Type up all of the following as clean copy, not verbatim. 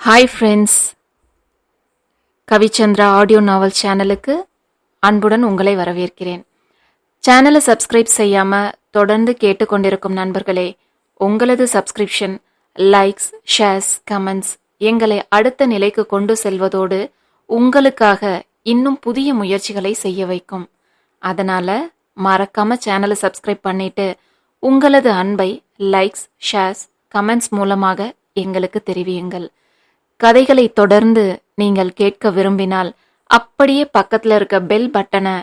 Hi friends, Kavichandra audio நாவல் சேனலுக்கு அன்புடன் உங்களை வரவேற்கிறேன். சேனலை சப்ஸ்கிரைப் செய்யாம தொடர்ந்து கேட்டுக்கொண்டிருக்கும் நண்பர்களே, உங்களது சப்ஸ்கிரிப்ஷன், லைக்ஸ், ஷேர்ஸ், கமெண்ட்ஸ் எங்களை அடுத்த நிலைக்கு கொண்டு செல்வதோடு உங்களுக்காக இன்னும் புதிய முயற்சிகளை செய்ய வைக்கும். அதனால மறக்காம சேனலை சப்ஸ்கிரைப் பண்ணிட்டு உங்களது அன்பை லைக்ஸ், ஷேர்ஸ், கமெண்ட்ஸ் மூலமாக எங்களுக்கு தெரிவியுங்கள். கதைகளை தொடர்ந்து நீங்கள் கேட்க விரும்பினால் அப்படியே பக்கத்துல இருக்க பெல் பட்டனை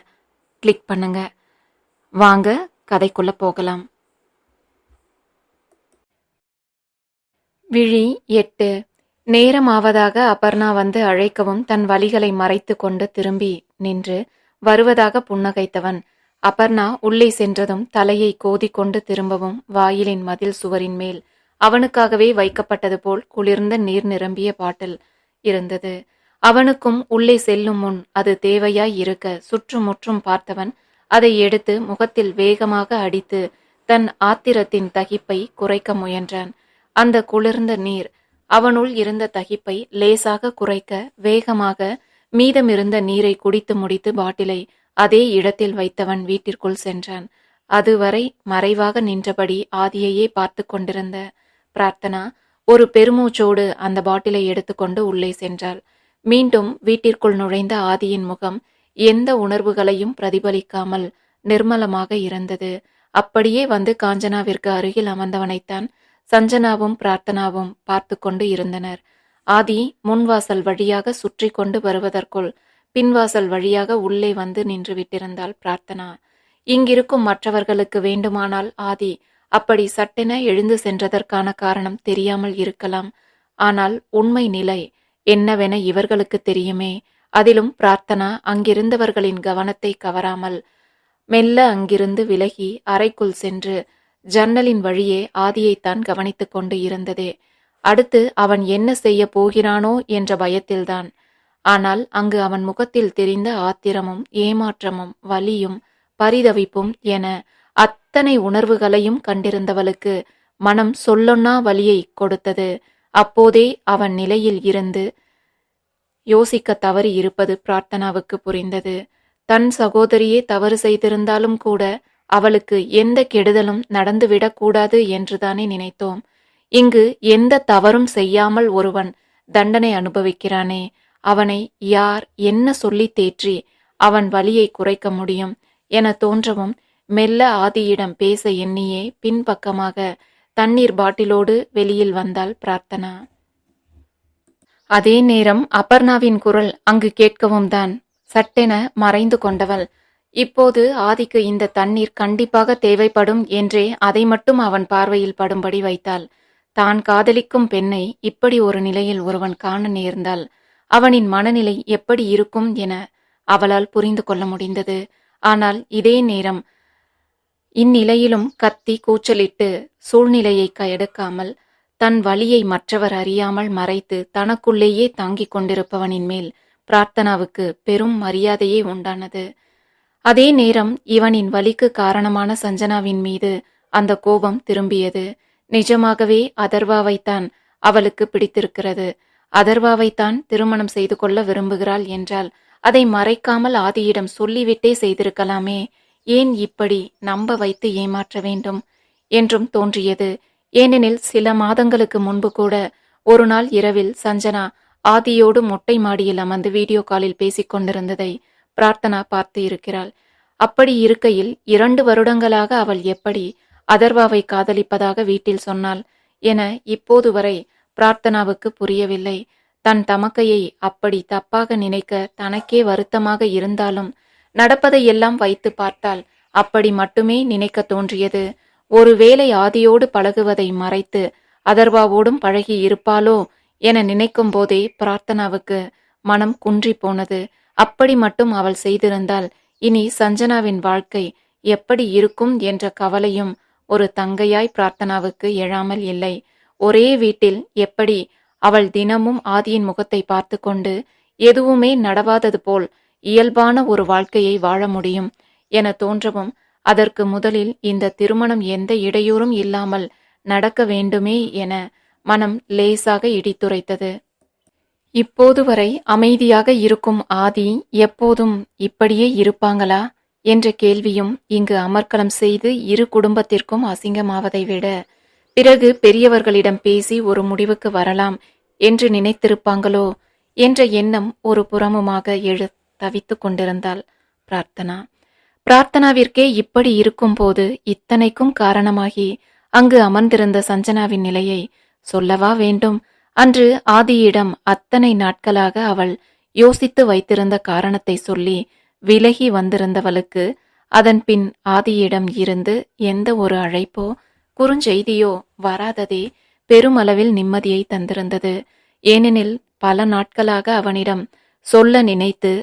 கிளிக் பண்ணுங்க. வாங்க கதைக்குள்ள போகலாம். விழி 8. நேரமாவதாக அபர்ணா வந்து அழைக்கவும் தன் வலிகளை மறைத்து கொண்டு திரும்பி நின்று வருவதாக புன்னகைத்தவன் அபர்ணா உள்ளே சென்றதும் தலையை கோதிக்கொண்டு திரும்பவும் வாயிலின் மதில் சுவரின் மேல் அவனுக்காகவே வைக்கப்பட்டது போல் குளிர்ந்த நீர் நிரம்பிய பாட்டில் இருந்தது. அவனுக்கும் உள்ளே செல்லும் முன் அது தேவையாய் இருக்க சுற்றுமுற்றும் பார்த்தவன் அதை எடுத்து முகத்தில் வேகமாக அடித்து தன் ஆத்திரத்தின் தகிப்பை குறைக்க முயன்றான். அந்த குளிர்ந்த நீர் அவனுள் இருந்த தகிப்பை லேசாக குறைக்க வேகமாக மீதமிருந்த நீரை குடித்து முடித்து பாட்டிலை அதே இடத்தில் வைத்தவன் வீட்டிற்குள் சென்றான். அதுவரை மறைவாக நின்றபடி ஆதியையே பார்த்து கொண்டிருந்த பிரார்த்தனா ஒரு பெருமூச்சோடு அந்த பாட்டிலை எடுத்துக்கொண்டு உள்ளே சென்றாள். மீண்டும் வீட்டிற்குள் நுழைந்த ஆதியின் முகம் எந்த உணர்வுகளையும் பிரதிபலிக்காமல் நிர்மலமாக இருந்தது. அப்படியே வந்து காஞ்சனாவிற்கு அருகில் அமர்ந்தவனைத்தான் சஞ்சனாவும் பிரார்த்தனாவும் பார்த்து கொண்டு இருந்தனர். ஆதி முன்வாசல் வழியாக சுற்றி கொண்டு வருவதற்குள் பின்வாசல் வழியாக உள்ளே வந்து நின்று விட்டிருந்தாள் பிரார்த்தனா. இங்கிருக்கும் மற்றவர்களுக்கு வேண்டுமானால் ஆதி அப்படி சட்டென எழுந்து சென்றதற்கான காரணம் தெரியாமல் இருக்கலாம். ஆனால் உண்மை நிலை என்னவென இவர்களுக்கு தெரியுமே. அதிலும் பிரார்த்தனா அங்கிருந்தவர்களின் கவனத்தை கவராமல் மெல்ல அங்கிருந்து விலகி அறைக்குள் சென்று ஜன்னலின் வழியே ஆதியைத்தான் கவனித்துக் கொண்டு இருந்ததே. அடுத்து அவன் என்ன செய்ய போகிறானோ என்ற பயத்தில்தான். ஆனால் அங்கு அவன் முகத்தில் தெரிந்த ஆத்திரமும் ஏமாற்றமும் வலியும் பரிதவிப்பும் என அத்தனை உணர்வுகளையும் கண்டிருந்தவளுக்கு மனம் சொல்லொன்னா வலியை கொடுத்தது. அப்போதே அவன் நிலையில் இருந்து யோசிக்க தவறி இருப்பது பிரார்த்தனாவுக்கு புரிந்தது. தன் சகோதரியே தவறு செய்திருந்தாலும் கூட அவளுக்கு எந்த கெடுதலும் நடந்துவிடக்கூடாது என்றுதானே நினைத்தோம். இங்கு எந்த தவறும் செய்யாமல் ஒருவன் தண்டனை அனுபவிக்கிறானே, அவனை யார் என்ன சொல்லி தேற்றி அவன் வலியை குறைக்க முடியும் என தோன்றவும் மெல்ல ஆதியிடம் பேச எண்ணியே பின்பக்கமாக தண்ணீர் பாட்டிலோடு வெளியில் வந்தாள் பிரார்த்தனா. அதே நேரம் அபர்ணாவின் குரல் அங்கு கேட்கவும் தான் சட்டென மறைந்து கொண்டவள் இப்போது ஆதிக்கு இந்த தண்ணீர் கண்டிப்பாக தேவைப்படும் என்றே அதை மட்டும் அவன் பார்வையில் படும்படி வைத்தாள். தான் காதலிக்கும் பெண்ணை இப்படி ஒரு நிலையில் ஒருவன் காண நேர்ந்தால் அவனின் மனநிலை எப்படி இருக்கும் என அவளால் புரிந்து கொள்ள முடிந்தது. ஆனால் இதே நேரம் இந்நிலையிலும் கத்தி கூச்சலிட்டு சூழ்நிலையை கெடுக்காமல் தன் வலியை மற்றவர் அறியாமல் மறைத்து தனக்குள்ளேயே தாங்கிக் கொண்டிருப்பவனின் மேல் பிரார்த்தனாவுக்கு பெரும் மரியாதையே உண்டானது. அதே நேரம் இவனின் வலிக்கு காரணமான சஞ்சனாவின் மீது அந்த கோபம் திரும்பியது. நிஜமாகவே அதர்வாவைத்தான் அவளுக்கு பிடித்திருக்கிறது. அதர்வாவைத்தான் திருமணம் செய்து கொள்ள விரும்புகிறாள் என்றால் அதை மறைக்காமல் ஆதியிடம் சொல்லிவிட்டே செய்திருக்கலாமே. ஏன் இப்படி நம்ப வைத்து ஏமாற்ற வேண்டும் என்றும் தோன்றியது. ஏனெனில் சில மாதங்களுக்கு முன்பு கூட ஒரு நாள் இரவில் சஞ்சனா ஆதியோடு மொட்டை மாடியில் அமர்ந்து வீடியோ காலில் பேசிக் கொண்டிருந்ததை பிரார்த்தனா பார்த்து இருக்கிறாள். அப்படி இருக்கையில் 2 வருடங்களாக அவள் எப்படி அதர்வாவை காதலிப்பதாக வீட்டில் சொன்னாள் என இப்போது வரை பிரார்த்தனாவுக்கு புரியவில்லை. தன் தமக்கையை அப்படி தப்பாக நினைக்க தனக்கே வருத்தமாக இருந்தாலும் நடப்பதையெல்லாம் வைத்து பார்த்தால் அப்படி மட்டுமே நினைக்க தோன்றியது. ஒருவேளை ஆதியோடு பழகுவதை மறைத்து அதர்வாவோடும் பழகி இருப்பாளோ என நினைக்கும் போதே பிரார்த்தனாவுக்கு மனம் குன்றி போனது. அப்படி மட்டும் அவள் செய்திருந்தால் இனி சஞ்சனாவின் வாழ்க்கை எப்படி இருக்கும் என்ற கவலையும் ஒரு தங்கையாய் பிரார்த்தனாவுக்கு எழாமல் இல்லை. ஒரே வீட்டில் எப்படி அவள் தினமும் ஆதியின் முகத்தை பார்த்து கொண்டு எதுவுமே நடவாதது போல் இயல்பான ஒரு வாழ்க்கையை வாழ முடியும் என தோன்றவும் அதற்கு முதலில் இந்த திருமணம் எந்த இடையூறும் இல்லாமல் நடக்க வேண்டுமே என மனம் லேசாக இடித்துரைத்தது. இப்போது வரை அமைதியாக இருக்கும் ஆதி எப்போதும் இப்படியே இருப்பாங்களா என்ற கேள்வியும் இங்கு அமர்க்களம் செய்து இரு குடும்பத்திற்கும் அசிங்கமாவதை விட பிறகு பெரியவர்களிடம் பேசி ஒரு முடிவுக்கு வரலாம் என்று நினைத்திருப்பாங்களோ என்ற எண்ணம் ஒரு புறமுமாக தவித்துக் கொண்டிருந்தாள் பிரார்த்தனா. பிரார்த்தனாவிற்கே இப்படி இருக்கும்போது இத்தனைக்கும் காரணமாகி அங்கு அமர்ந்திருந்த சஞ்சனாவின் நிலையை சொல்லவா வேண்டும்? அன்று ஆதியிடம் அத்தனை நாட்களாக அவள் யோசித்து வைத்திருந்த காரணத்தை சொல்லி விலகி வந்திருந்தவளுக்கு அதன் பின் ஆதியிடம் இருந்து எந்த ஒரு அழைப்போ குறுஞ்செய்தியோ வராததே பெருமளவில் நிம்மதியை தந்திருந்தது. ஏனெனில் பல நாட்களாக அவனிடம் சொல்ல நினைத்து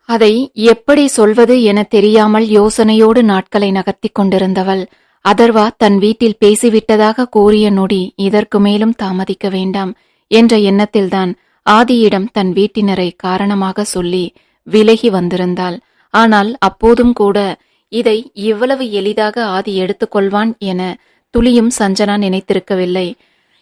அதை எப்படி சொல்வது என தெரியாமல் யோசனையோடு நாட்களை நகர்த்தி கொண்டிருந்தவள் அதர்வா தன் வீட்டில் பேசிவிட்டதாக கூறிய நொடி இதற்கு மேலும் தாமதிக்க வேண்டாம் என்ற எண்ணத்தில்தான் ஆதியிடம் தன் வீட்டினரை காரணமாக சொல்லி விலகி வந்திருந்தாள். ஆனால் அப்போதும் கூட இதை இவ்வளவு எளிதாக ஆதி எடுத்துக்கொள்வான் என துளியும் சஞ்சனா நினைத்திருக்கவில்லை.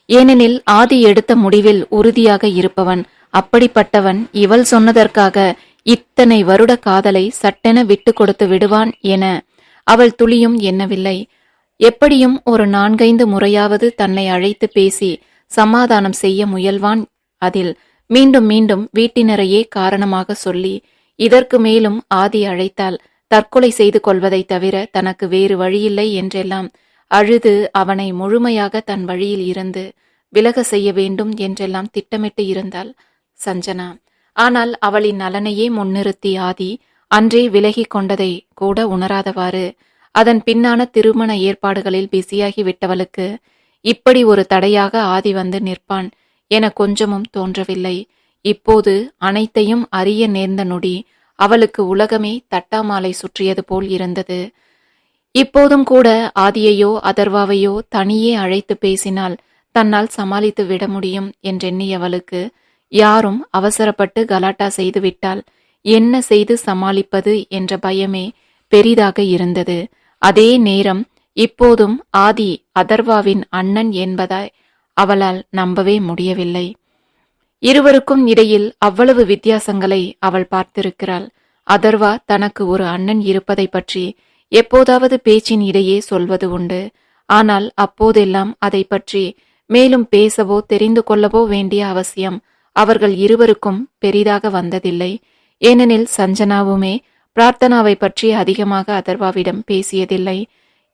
ஏனெனில் ஆதி எடுத்த முடிவில் உறுதியாக இருப்பவன். அப்படிப்பட்டவன் இவள் சொன்னதற்காக இத்தனை வருட காதலை சட்டென விட்டு கொடுத்து விடுவான் என அவள் துளியும் எண்ணவில்லை. எப்படியும் ஒரு 4-5 முறையாவது தன்னை அழைத்து பேசி சமாதானம் செய்ய முயல்வான். அதில் மீண்டும் மீண்டும் வீட்டினரையே காரணமாக சொல்லி இதற்கு மேலும் ஆதி அழைத்தால் தற்கொலை செய்து கொள்வதை தவிர தனக்கு வேறு வழியில்லை என்றெல்லாம் அழுது அவனை முழுமையாக தன் வழியில் இருந்து விலக செய்ய வேண்டும் என்றெல்லாம் திட்டமிட்டு இருந்தாள் சஞ்சனா. ஆனால் அவளின் நலனையே முன்னிறுத்தி ஆதி அன்றே விலகி கொண்டதை கூட உணராதவாறு அதன் பின்னான திருமண ஏற்பாடுகளில் பிஸியாகி விட்டவளுக்கு இப்படி ஒரு தடையாக ஆதி வந்து நிற்பான் என கொஞ்சமும் தோன்றவில்லை. இப்போது அனைத்தையும் அறிய நேர்ந்த நொடி அவளுக்கு உலகமே தட்டாமாலை சுற்றியது போல் இருந்தது. இப்போதும் கூட ஆதியையோ அதர்வாவையோ தனியே அழைத்து பேசினால் தன்னால் சமாளித்து விட முடியும் என்றெண்ணியவளுக்கு யாரும் அவசரப்பட்டு கலாட்டா செய்துவிட்டால் என்ன செய்து சமாளிப்பது என்ற பயமே பெரிதாக இருந்தது. அதே நேரம் இப்போதும் ஆதி அதர்வாவின் அண்ணன் என்பதாய் அவளால் நம்பவே முடியவில்லை. இருவருக்கும் இடையில் அவ்வளவு வித்தியாசங்களை அவள் பார்த்திருக்கிறாள். அதர்வா தனக்கு ஒரு அண்ணன் இருப்பதை பற்றி எப்போதாவது பேச்சின் இடையே சொல்வது உண்டு. ஆனால் அப்போதெல்லாம் அதை பற்றி மேலும் பேசவோ தெரிந்து கொள்ளவோ வேண்டிய அவசியம் அவர்கள் இருவருக்கும் பெரிதாக வந்ததில்லை. ஏனெனில் சஞ்சனாவுமே பிரார்த்தனாவை பற்றி அதிகமாக அதர்வாவிடம் பேசியதில்லை.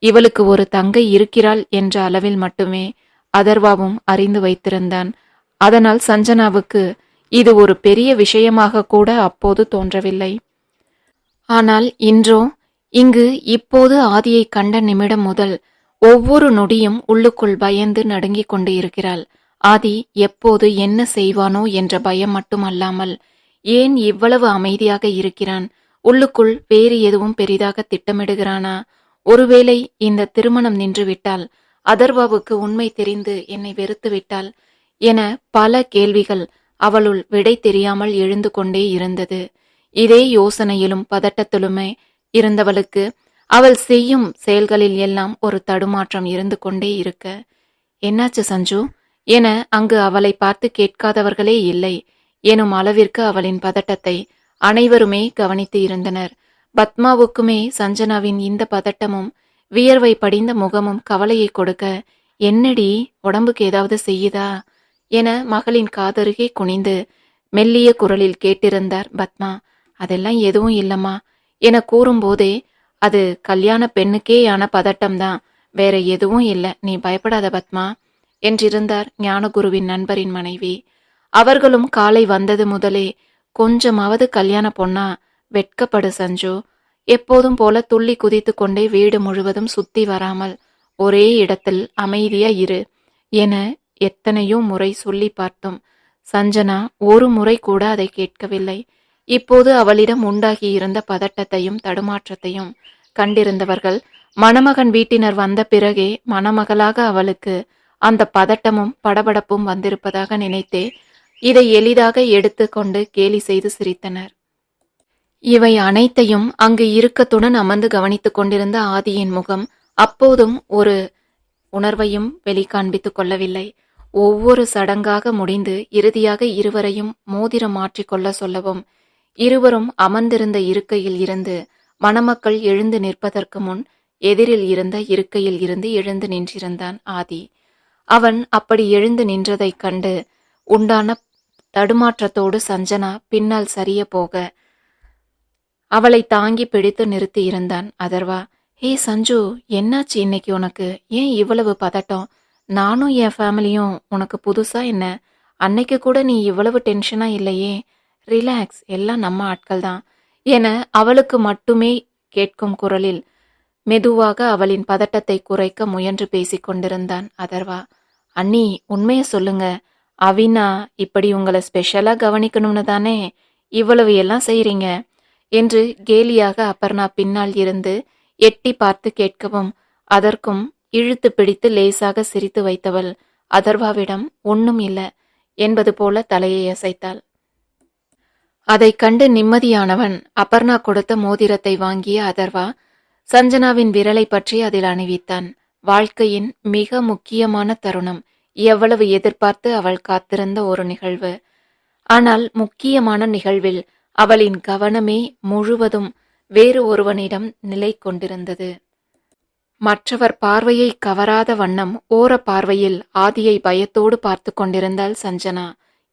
இவளுக்கு ஒரு தங்கை இருக்கிறாள் என்ற அளவில் மட்டுமே அதர்வாவும் அறிந்து வைத்திருந்தான். அதனால் சஞ்சனாவுக்கு இது ஒரு பெரிய விஷயமாக கூட அப்போது தோன்றவில்லை. ஆனால் இன்றோ இங்கு இப்போது ஆதியை கண்ட நிமிடம் முதல் ஒவ்வொரு நொடியும் உள்ளுக்குள் பயந்து நடுங்கிக் கொண்டு இருக்கிறாள். ஆதி எப்போது என்ன செய்வானோ என்ற பயம் மட்டுமல்லாமல் ஏன் இவ்வளவு அமைதியாக இருக்கிறான்? உள்ளுக்குள் வேறு எதுவும் பெரிதாக திட்டமிடுகிறானா? ஒருவேளை இந்த திருமணம் நின்றுவிட்டால் அதர்வாவுக்கு உண்மை தெரிந்து என்னை வெறுத்து விட்டால் என பல கேள்விகள் அவளுள் விடை தெரியாமல் எழுந்து கொண்டே இருந்தது. இதே யோசனையிலும் பதட்டத்திலுமே இருந்தவளுக்கு அவள் செய்யும் செயல்களில் எல்லாம் ஒரு தடுமாற்றம் இருந்து கொண்டே இருக்க, என்னாச்சு சஞ்சு என அங்கு அவளை பார்த்து கேட்காதவர்களே இல்லை எனும் அளவிற்கு அவளின் பதட்டத்தை அனைவருமே கவனித்து இருந்தனர். பத்மாவுக்குமே சஞ்சனாவின் இந்த பதட்டமும் வியர்வை படிந்த முகமும் கவலையை கொடுக்க, என்னடி உடம்புக்கு ஏதாவது செய்யுதா என மகளின் காதருகே குனிந்து மெல்லிய குரலில் கேட்டிருந்தார் பத்மா. அதெல்லாம் எதுவும் இல்லம்மா என கூறும்போதே, அது கல்யாண பெண்ணுக்கேயான பதட்டம்தான், வேற எதுவும் இல்லை, நீ பயப்படாத பத்மா என்றிருந்தார் ஞானகுருவின் நண்பரின் மனைவி. அவர்களும் காலை வந்தது முதலே, கொஞ்சமாவது கல்யாண பொண்ணா, வெட்கப்படு சஞ்சு, எப்போதும் போல துள்ளி குதித்து கொண்டே வீடு முழுவதும் சுத்தி வராமல் ஒரே இடத்தில் அமைதியா இரு என எத்தனையோ முறை சொல்லி பார்த்தோம். சஞ்சனா ஒரு முறை கூட அதை கேட்கவில்லை. இப்போது அவளிடம் உண்டாகி இருந்த பதட்டத்தையும் தடுமாற்றத்தையும் கண்டிருந்தவர்கள் மணமகன் வீட்டினர் வந்த பிறகே மணமகளாக அவளுக்கு அந்த பதட்டமும் படபடப்பும் வந்திருப்பதாக நினைத்தே இதை எளிதாக எடுத்து கொண்டு கேலி செய்து சிரித்தனர். இவை அனைத்தையும் அங்கு இறுக்கத்துடன் அமர்ந்து கவனித்துக் கொண்டிருந்த ஆதியின் முகம் அப்போதும் ஒரு உணர்வையும் வெளிக்காண்பித்துக் கொள்ளவில்லை. ஒவ்வொரு சடங்காக முடிந்து இறுதியாக இருவரையும் மோதிரம் மாற்றிக்கொள்ள சொல்லவும், இருவரும் அமர்ந்திருந்த இருக்கையில் இருந்து மணமக்கள் எழுந்து நிற்பதற்கு முன் எதிரில் இருந்த இருக்கையில் இருந்து எழுந்து நின்றிருந்தான் ஆதி. அவன் அப்படி எழுந்து நின்றதைக் கண்டு உண்டான தடுமாற்றத்தோடு சஞ்சனா பின்னால் சரிய போக அவளை தாங்கி பிடித்து நிறுத்தி இருந்தான் அதர்வா. ஹே சஞ்சு, என்னாச்சு இன்னைக்கு உனக்கு? ஏன் இவ்வளவு பதட்டம்? நானும் என் ஃபேமிலியும் உனக்கு புதுசா என்ன? அன்னைக்கு கூட நீ இவ்வளவு டென்ஷனா இல்லையே. ரிலாக்ஸ், எல்லாம் நம்ம ஆட்கள் தான் என அவளுக்கு மட்டுமே கேட்கும் குரலில் மெதுவாக அவளின் பதட்டத்தை குறைக்க முயன்று பேசிக் கொண்டிருந்தான் அதர்வா. அண்ணி, உண்மைய சொல்லுங்க. அவினா இப்படி உங்களை ஸ்பெஷலா கவனிக்கணும்னு தானே இவ்வளவு எல்லாம் செய்றீங்க என்று கேலியாக அபர்ணா பின்னால் இருந்து எட்டி பார்த்து கேட்கவும், அதற்கும் இழுத்து பிடித்து லேசாக சிரித்து வைத்தவள் அதர்வாவிடம் ஒன்னும் இல்ல என்பது போல தலையை அசைத்தாள். அதைக் கண்டு நிம்மதியானவன் அபர்ணா கொடுத்த மோதிரத்தை வாங்கிய அதர்வா சஞ்சனாவின் விரலை பற்றி அதில் அணிவித்தான். வாழ்க்கையின் மிக முக்கியமான தருணம். எவ்வளவு எதிர்பார்த்து அவள் காத்திருந்த ஒரு நிகழ்வு. ஆனால் முக்கியமான நிகழ்வில் அவளின் கவனமே முழுவதும் வேறு ஒருவனிடம் நிலை கொண்டிருந்தது. மற்றவர் பார்வையை கவராத வண்ணம் ஓர பார்வையில் ஆதியை பயத்தோடு பார்த்து கொண்டிருந்தாள் சஞ்சனா.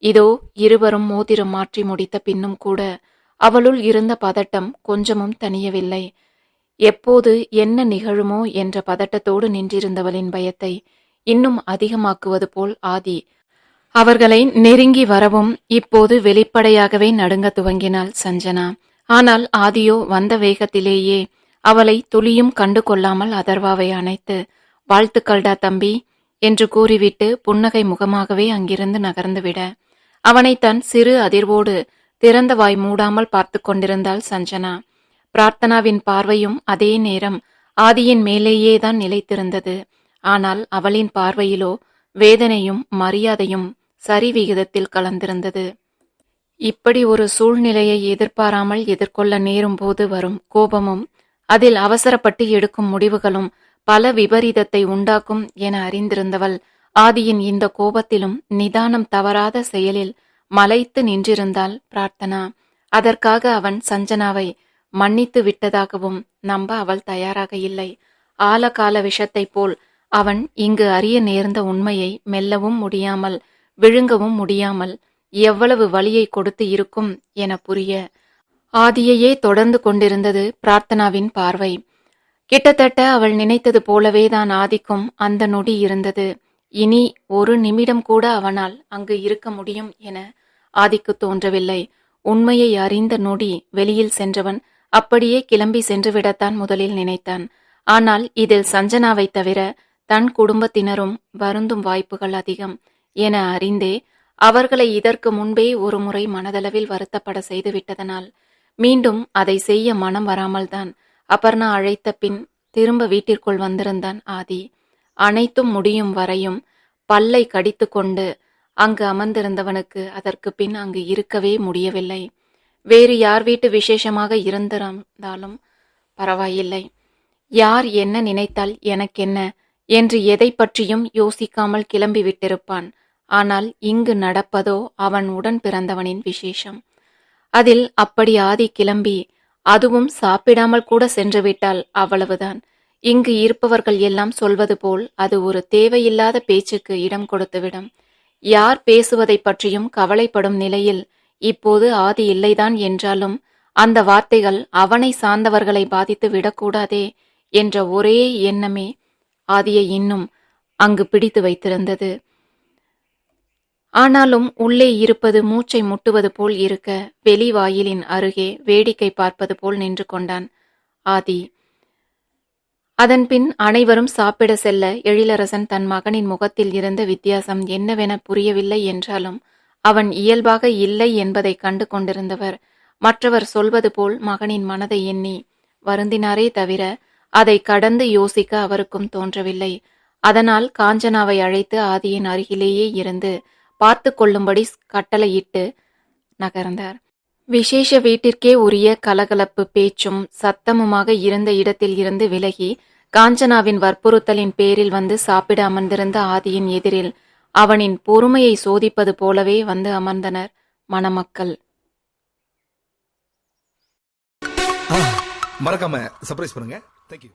இதோ இருவரும் மோதிரம் மாற்றி முடித்த பின்னும் கூட அவளுள் இருந்த பதட்டம் கொஞ்சமும் தணியவில்லை. எப்போது என்ன நிகழுமோ என்ற பதட்டத்தோடு நின்றிருந்தவளின் பயத்தை இன்னும் அதிகமாக்குவது போல் ஆதி அவர்களை நெருங்கி வரவும் இப்போது வெளிப்படையாகவே நடுங்க துவங்கினாள் சஞ்சனா. ஆனால் ஆதியோ வந்த வேகத்திலேயே அவளை துளியும் கண்டு கொள்ளாமல் அதர்வாவை அணைத்து, வாழ்த்துக்கள்டா தம்பி என்று கூறிவிட்டு புன்னகை முகமாகவே அங்கிருந்து நகர்ந்துவிட, அவனை தன் சிறு அதிர்வோடு திறந்த வாய் மூடாமல் பார்த்து கொண்டிருந்தாள் சஞ்சனா. பிரார்த்தனாவின் பார்வையும் அதே நேரம் ஆதியின் மேலேயேதான் நிலைத்திருந்தது. ஆனால் அவளின் பார்வையிலோ வேதனையும் மரியாதையும் சரிவிகிதத்தில் கலந்திருந்தது. இப்படி ஒரு சூழ்நிலையை எதிர்பாராமல் எதிர்கொள்ள நேரும் போது வரும் கோபமும் அதில் அவசரப்பட்டு எடுக்கும் முடிவுகளும் பல விபரீதத்தை உண்டாக்கும் என அறிந்திருந்தவள் ஆதியின் இந்த கோபத்திலும் நிதானம் தவறாத செயலில் மலைத்து நின்றிருந்தாள் பிரார்த்தனா. அதற்காக அவன் சஞ்சனாவை மன்னித்து விட்டதாகவும் நம்ப அவள் தயாராக இல்லை. ஆலகால விஷத்தைப் போல் அவன் இங்கு அறிய நேர்ந்த உண்மையை மெல்லவும் முடியாமல் விழுங்கவும் முடியாமல் எவ்வளவு வலியை கொடுத்து இருக்கும் என புரிய ஆதியையே தொடர்ந்து கொண்டிருந்தது பிரார்த்தனாவின் பார்வை. கிட்டத்தட்ட அவள் நினைத்தது போலவேதான் ஆதிக்கும் அந்த நொடி இருந்தது. இனி ஒரு நிமிடம் கூட அவனால் அங்கு இருக்க முடியும் என ஆதிக்கு தோன்றவில்லை. உண்மையை அறிந்த நொடி வெளியில் சென்றவன் அப்படியே கிளம்பி சென்றுவிடத்தான் முதலில் நினைத்தான். ஆனால் இதில் சஞ்சனாவை தவிர தன் குடும்பத்தினரும் வருந்தும் வாய்ப்புகள் அதிகம் என அறிந்தே அவர்களை இதற்கு முன்பே ஒரு முறை மனதளவில் வருத்தப்பட செய்துவிட்டதனால் மீண்டும் அதை செய்ய மனம் வராமல்தான் அபர்ணா அழைத்த பின் திரும்ப வீட்டிற்குள் வந்திருந்தான் ஆதி. அனைத்தும் முடியும் வரையும் பல்லை கடித்து கொண்டு அங்கு அமர்ந்திருந்தவனுக்கு அதற்கு பின் அங்கு இருக்கவே முடியவில்லை. வேறு யார் வீட்டு விசேஷமாக இருந்திருந்தாலும் பரவாயில்லை, யார் என்ன நினைத்தால் எனக்கென்ன என்று எதை பற்றியும் யோசிக்காமல் கிளம்பி விட்டிருப்பான். ஆனால் இங்கு நடப்பதோ அவன் உடன் பிறந்தவனின் விசேஷம். அதில் அப்படி ஆதி கிளம்பி அதுவும் சாப்பிடாமல் கூட சென்றுவிட்டால் அவ்வளவுதான். இங்கு இருப்பவர்கள் எல்லாம் சொல்வது போல் அது ஒரு தேவையில்லாத பேச்சுக்கு இடம் கொடுத்துவிடும். யார் பேசுவதை பற்றியும் கவலைப்படும் நிலையில் இப்போது ஆதி இல்லைதான் என்றாலும் அந்த வார்த்தைகள் அவனை சார்ந்தவர்களை பாதித்து விடக்கூடாதே என்ற ஒரே எண்ணமே ஆதியை இன்னும் அங்கு பிடித்து வைத்திருந்தது. ஆனாலும் உள்ளே இருப்பது மூச்சை முட்டுவது போல் இருக்க வெளி வாயிலின் அருகே வேடிக்கை பார்ப்பது போல் நின்று கொண்டான் ஆதி. அதன்பின் அனைவரும் சாப்பிட செல்ல எழிலரசன் தன் மகனின் முகத்தில் இருந்த வித்தியாசம் என்னவென புரியவில்லை என்றாலும் அவன் இயல்பாக இல்லை என்பதை கண்டு கொண்டிருந்தவர் மற்றவர் சொல்வது போல் மகனின் மனதை எண்ணி வருந்தினாரே தவிர அதை கடந்து யோசிக்க அவருக்கும் தோன்றவில்லை. அதனால் காஞ்சனாவை அழைத்து ஆதியின் அருகிலேயே இருந்து பார்த்து கொள்ளும்படி கட்டளையிட்டு நகர்ந்தார். விசேஷ வீட்டிற்கே உரிய கலகலப்பு பேச்சும் சத்தமுமாக இருந்த இடத்தில் இருந்து விலகி காஞ்சனாவின் வற்புறுத்தலின் பேரில் வந்து சாப்பிட அமர்ந்திருந்த ஆதியின் எதிரில் அவனின் பொறுமையை சோதிப்பது போலவே வந்து அமர்ந்தனர் மணமக்கள். மறக்காம சர்ப்ரைஸ் பண்ணுங்க. தேங்க்யூ.